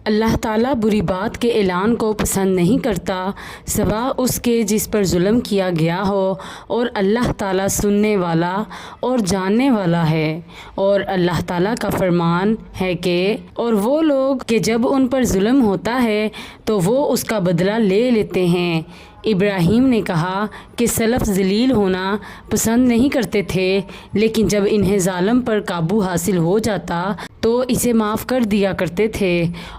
اللہ تعالیٰ بری بات کے اعلان کو پسند نہیں کرتا سوا اس کے جس پر ظلم کیا گیا ہو، اور اللہ تعالیٰ سننے والا اور جاننے والا ہے۔ اور اللہ تعالیٰ کا فرمان ہے کہ اور وہ لوگ کہ جب ان پر ظلم ہوتا ہے تو وہ اس کا بدلہ لے لیتے ہیں۔ ابراہیم نے کہا کہ سلف ذلیل ہونا پسند نہیں کرتے تھے، لیکن جب انہیں ظالم پر قابو حاصل ہو جاتا تو اسے معاف کر دیا کرتے تھے۔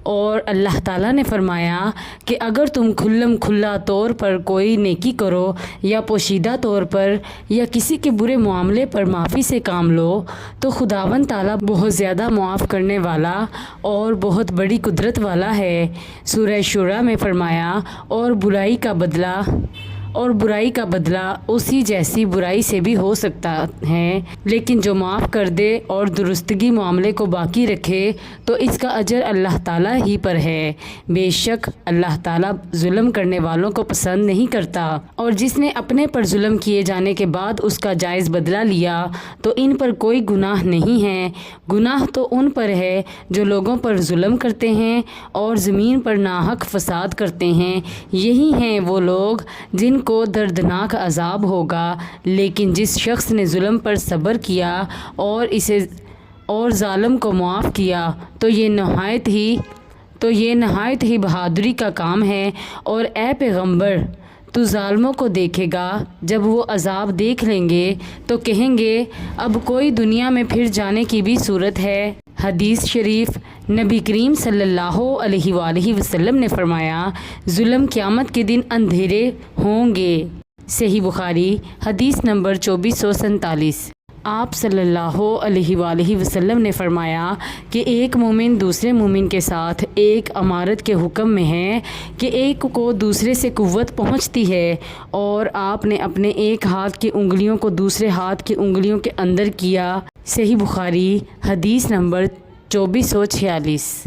اور اللہ تعالیٰ نے فرمایا کہ اگر تم کھلم کھلا طور پر کوئی نیکی کرو یا پوشیدہ طور پر یا کسی کے برے معاملے پر معافی سے کام لو تو خداوند تعالیٰ بہت زیادہ معاف کرنے والا اور بہت بڑی قدرت والا ہے۔ سورہ شورى میں فرمایا اور برائی کا بدلہ اسی جیسی برائی سے بھی ہو سکتا ہے، لیکن جو معاف کر دے اور درستگی معاملے کو باقی رکھے تو اس کا اجر اللہ تعالیٰ ہی پر ہے۔ بے شک اللہ تعالیٰ ظلم کرنے والوں کو پسند نہیں کرتا، اور جس نے اپنے پر ظلم کیے جانے کے بعد اس کا جائز بدلہ لیا تو ان پر کوئی گناہ نہیں ہے۔ گناہ تو ان پر ہے جو لوگوں پر ظلم کرتے ہیں اور زمین پر ناحق فساد کرتے ہیں، یہی ہیں وہ لوگ جن کو دردناک عذاب ہوگا۔ لیکن جس شخص نے ظلم پر صبر کیا اور ظالم کو معاف کیا تو یہ نہایت ہی بہادری کا کام ہے۔ اور اے پیغمبر، تو ظالموں کو دیکھے گا جب وہ عذاب دیکھ لیں گے تو کہیں گے اب کوئی دنیا میں پھر جانے کی بھی صورت ہے۔ حدیث شریف، نبی کریم صلی اللہ علیہ وآلہ وسلم نے فرمایا ظلم قیامت کے دن اندھیرے ہوں گے۔ صحیح بخاری حدیث نمبر 2447۔ آپ صلی اللہ علیہ وآلہ وسلم نے فرمایا کہ ایک مومن دوسرے مومن کے ساتھ ایک امارت کے حکم میں ہے کہ ایک کو دوسرے سے قوت پہنچتی ہے، اور آپ نے اپنے ایک ہاتھ کی انگلیوں کو دوسرے ہاتھ کی انگلیوں کے اندر کیا۔ صحیح بخاری حدیث نمبر 2446۔